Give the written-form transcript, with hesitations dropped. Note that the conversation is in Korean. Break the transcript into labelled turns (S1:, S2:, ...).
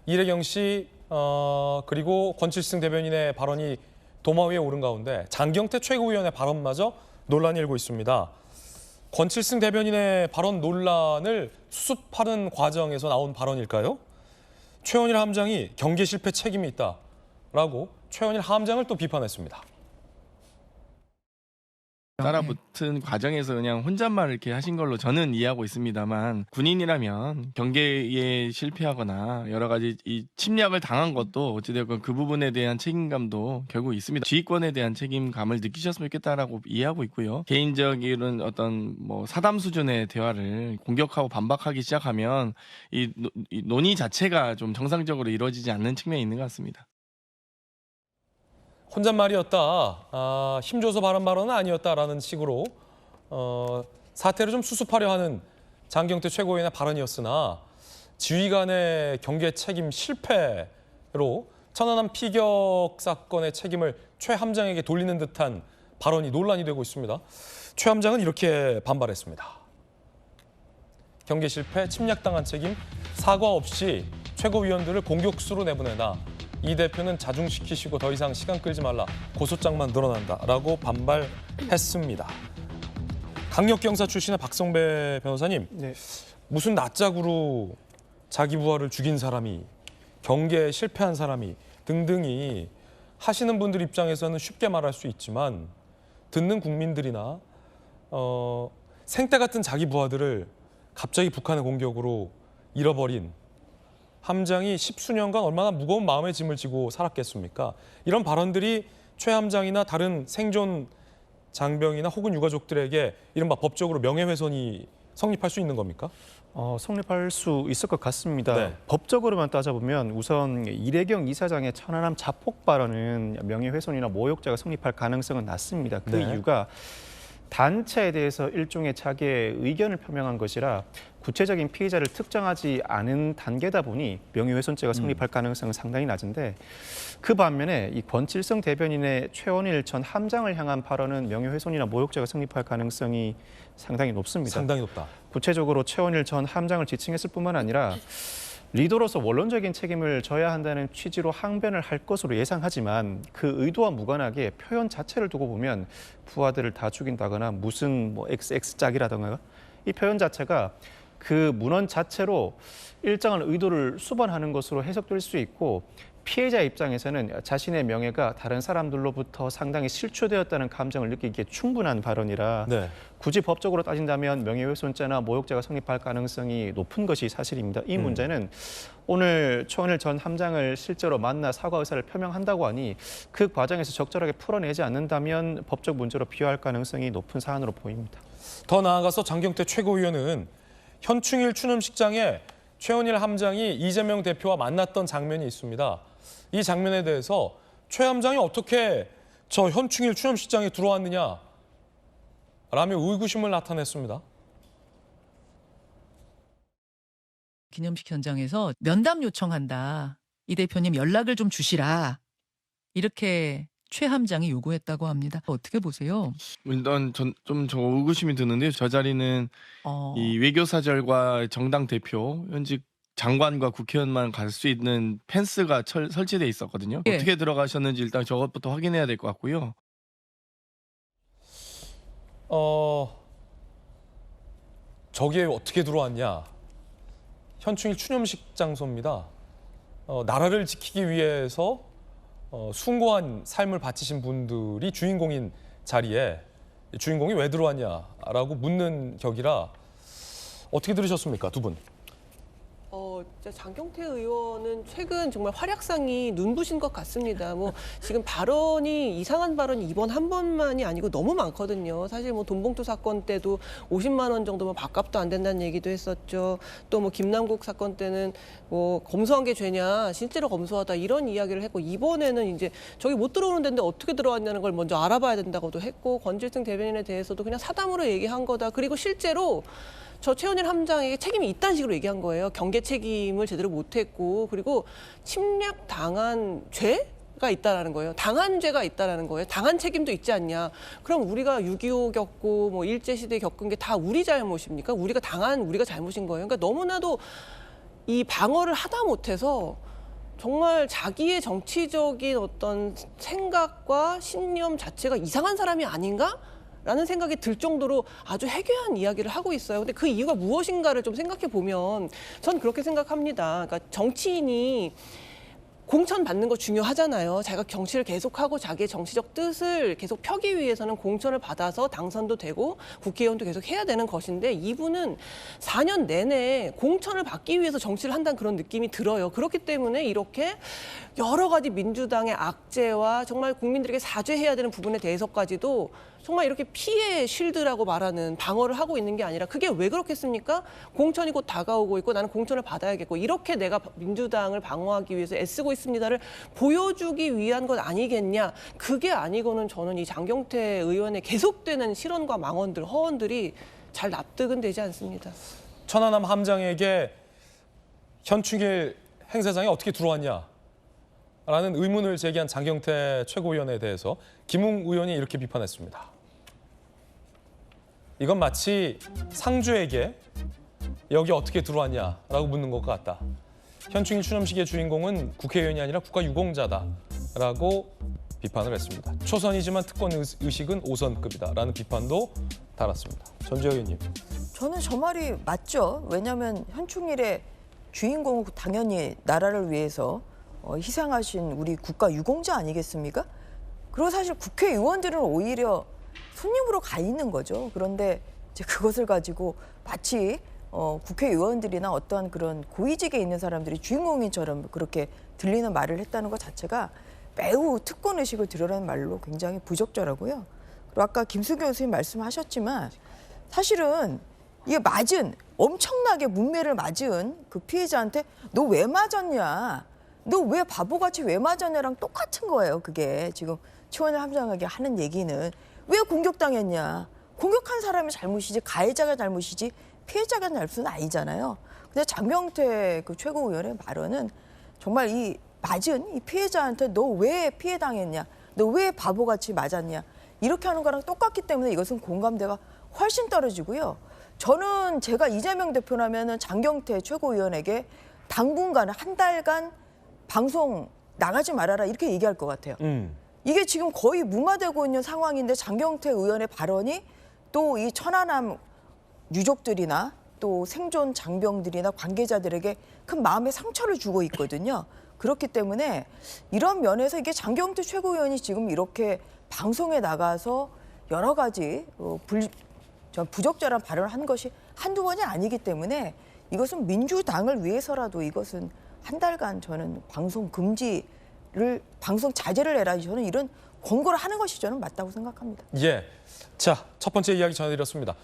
S1: 이래경 씨 그리고 권칠승 대변인의 발언이 도마 위에 오른 가운데 장경태 최고위원의 발언마저 논란이 일고 있습니다. 권칠승 대변인의 발언 논란을 수습하는 과정에서 나온 발언일까요? 최원일 함장이 경계 실패 책임이 있다라고 최원일 함장을 또 비판했습니다.
S2: 따라붙은 과정에서 그냥 혼잣말 이렇게 하신 걸로 저는 이해하고 있습니다만, 군인이라면 경계에 실패하거나 여러 가지 이 침략을 당한 것도 어찌되건 그 부분에 대한 책임감도 결국 있습니다. 지휘권에 대한 책임감을 느끼셨으면 좋겠다라고 이해하고 있고요. 개인적인 어떤 사담 수준의 대화를 공격하고 반박하기 시작하면 이 논의 자체가 좀 정상적으로 이루어지지 않는 측면이 있는 것 같습니다.
S1: 혼잣말이었다, 힘줘서 발언은 아니었다라는 식으로 사태를 좀 수습하려 하는 장경태 최고위원의 발언이었으나 지휘관의 경계 책임 실패로 천안함 피격 사건의 책임을 최 함장에게 돌리는 듯한 발언이 논란이 되고 있습니다. 최 함장은 이렇게 반발했습니다. 경계 실패, 침략당한 책임, 사과 없이 최고위원들을 공격수로 내보내나 이 대표는 자중시키시고 더 이상 시간 끌지 말라. 고소장만 늘어난다라고 반발했습니다. 강력경사 출신의 박성배 변호사님,
S3: 네.
S1: 무슨 낯짝으로 자기 부하를 죽인 사람이, 경계에 실패한 사람이 등등이 하시는 분들 입장에서는 쉽게 말할 수 있지만 듣는 국민들이나 생떼 같은 자기 부하들을 갑자기 북한의 공격으로 잃어버린 함장이 십수년간 얼마나 무거운 마음의 짐을 지고 살았겠습니까? 이런 발언들이 최 함장이나 다른 생존 장병이나 혹은 유가족들에게 이른바 법적으로 명예훼손이 성립할 수 있는 겁니까?
S3: 성립할 수 있을 것 같습니다.
S1: 네.
S3: 법적으로만 따져보면 우선 이래경 이사장의 천안함 자폭 발언은 명예훼손이나 모욕죄가 성립할 가능성은 낮습니다. 그
S1: 네.
S3: 이유가 단체에 대해서 일종의 자기의 의견을 표명한 것이라 구체적인 피해자를 특정하지 않은 단계다 보니 명예훼손죄가 성립할 가능성은 상당히 낮은데, 그 반면에 이 권칠승 대변인의 최원일 전 함장을 향한 발언은 명예훼손이나 모욕죄가 성립할 가능성이 상당히 높습니다.
S1: 상당히 높다.
S3: 구체적으로 최원일 전 함장을 지칭했을 뿐만 아니라 리더로서 원론적인 책임을 져야 한다는 취지로 항변을 할 것으로 예상하지만 그 의도와 무관하게 표현 자체를 두고 보면 부하들을 다 죽인다거나 무슨 XX짝이라던가 이 표현 자체가 그 문헌 자체로 일정한 의도를 수반하는 것으로 해석될 수 있고, 피해자 입장에서는 자신의 명예가 다른 사람들로부터 상당히 실추되었다는 감정을 느끼기에 충분한 발언이라
S1: 네.
S3: 굳이 법적으로 따진다면 명예훼손죄나 모욕죄가 성립할 가능성이 높은 것이 사실입니다. 이 문제는 오늘 최원일 전 함장을 실제로 만나 사과 의사를 표명한다고 하니 그 과정에서 적절하게 풀어내지 않는다면 법적 문제로 비화할 가능성이 높은 사안으로 보입니다.
S1: 더 나아가서 장경태 최고위원은 현충일 추념식장에 최원일 함장이 이재명 대표와 만났던 장면이 있습니다. 이 장면에 대해서 최 함장이 어떻게 저 현충일 추념식장에 들어왔느냐 라며 의구심을 나타냈습니다.
S4: 기념식 현장에서 면담 요청한다. 이 대표님 연락을 좀 주시라. 이렇게 최 함장이 요구했다고 합니다. 어떻게 보세요?
S2: 일단 저 의구심이 드는데, 저 자리는 이 외교사절과 정당 대표, 현직 장관과 국회의원만 갈 수 있는 펜스가 설치돼 있었거든요.
S4: 예.
S2: 어떻게 들어가셨는지 일단 저것부터 확인해야 될 것 같고요.
S1: 저기에 어떻게 들어왔냐. 현충일 추념식 장소입니다. 나라를 지키기 위해서 숭고한 삶을 바치신 분들이 주인공인 자리에 주인공이 왜 들어왔냐라고 묻는 격이라 어떻게 들으셨습니까, 두 분?
S5: 장경태 의원은 최근 정말 활약상이 눈부신 것 같습니다. 지금 발언이 이상한 발언이 이번 한 번만이 아니고 너무 많거든요. 사실 돈봉투 사건 때도 50만 원 정도면 밥값도 안 된다는 얘기도 했었죠. 또 김남국 사건 때는 검소한 게 죄냐, 실제로 검소하다 이런 이야기를 했고, 이번에는 이제 저기 못 들어오는 데인데 어떻게 들어왔냐는 걸 먼저 알아봐야 된다고도 했고, 권칠승 대변인에 대해서도 그냥 사담으로 얘기한 거다. 그리고 실제로 저 최원일 함장에게 책임이 있다는 식으로 얘기한 거예요. 경계 책임을 제대로 못했고, 그리고 침략 당한 죄가 있다라는 거예요. 당한 죄가 있다라는 거예요. 당한 책임도 있지 않냐. 그럼 우리가 6.25 겪고 일제시대 겪은 게 다 우리 잘못입니까? 우리가 당한 우리가 잘못인 거예요. 그러니까 너무나도 이 방어를 하다 못해서 정말 자기의 정치적인 어떤 생각과 신념 자체가 이상한 사람이 아닌가? 라는 생각이 들 정도로 아주 해괴한 이야기를 하고 있어요. 근데 그 이유가 무엇인가를 좀 생각해 보면 전 그렇게 생각합니다. 그러니까 정치인이 공천 받는 거 중요하잖아요. 자기가 정치를 계속하고 자기의 정치적 뜻을 계속 펴기 위해서는 공천을 받아서 당선도 되고 국회의원도 계속 해야 되는 것인데 이분은 4년 내내 공천을 받기 위해서 정치를 한다는 그런 느낌이 들어요. 그렇기 때문에 이렇게 여러 가지 민주당의 악재와 정말 국민들에게 사죄해야 되는 부분에 대해서까지도 정말 이렇게 피해 쉴드라고 말하는 방어를 하고 있는 게 아니라 그게 왜 그렇겠습니까? 공천이 곧 다가오고 있고 나는 공천을 받아야겠고 이렇게 내가 민주당을 방어하기 위해서 애쓰고 있습니다를 보여주기 위한 것 아니겠냐. 그게 아니고는 저는 이 장경태 의원의 계속되는 실언과 망언들, 허언들이 잘 납득은 되지 않습니다.
S1: 천안함 함장에게 현충일 행사장에 어떻게 들어왔냐? 라는 의문을 제기한 장경태 최고위원에 대해서 김웅 의원이 이렇게 비판했습니다. 이건 마치 상주에게 여기 어떻게 들어왔냐라고 묻는 것 같다. 현충일 추념식의 주인공은 국회의원이 아니라 국가유공자다라고 비판을 했습니다. 초선이지만 특권 의식은 5선급이다라는 비판도 달았습니다. 전재호 의원님.
S6: 저는 저 말이 맞죠. 왜냐하면 현충일의 주인공은 당연히 나라를 위해서 희생하신 우리 국가 유공자 아니겠습니까? 그리고 사실 국회의원들은 오히려 손님으로 가 있는 거죠. 그런데 이제 그것을 가지고 마치 국회의원들이나 어떠한 그런 고위직에 있는 사람들이 주인공인처럼 그렇게 들리는 말을 했다는 것 자체가 매우 특권의식을 드러낸 말로 굉장히 부적절하고요. 그리고 아까 김수경 교수님 말씀하셨지만 사실은 이게 엄청나게 문매를 맞은 그 피해자한테 너 왜 맞았냐? 너 왜 바보같이 왜 맞았냐랑 똑같은 거예요. 그게 지금 최원일 함장에게 하는 얘기는 왜 공격당했냐? 공격한 사람이 잘못이지 가해자가 잘못이지 피해자가 잘못은 아니잖아요. 근데 장경태 그 최고위원의 발언은 정말 이 맞은 이 피해자한테 너 왜 피해 당했냐? 너 왜 바보같이 맞았냐? 이렇게 하는 거랑 똑같기 때문에 이것은 공감대가 훨씬 떨어지고요. 저는 제가 이재명 대표라면은 장경태 최고위원에게 당분간 한 달간 방송 나가지 말아라 이렇게 얘기할 것 같아요. 이게 지금 거의 무마되고 있는 상황인데 장경태 의원의 발언이 또 이 천안함 유족들이나 또 생존 장병들이나 관계자들에게 큰 마음의 상처를 주고 있거든요. 그렇기 때문에 이런 면에서 이게 장경태 최고위원이 지금 이렇게 방송에 나가서 여러 가지 부적절한 발언을 한 것이 한두 번이 아니기 때문에 이것은 민주당을 위해서라도 이것은 한 달간 저는 방송 금지를 방송 자제를 해라 저는 이런 권고를 하는 것이 저는 맞다고 생각합니다.
S1: 예. 자, 첫 번째 이야기 전해드렸습니다.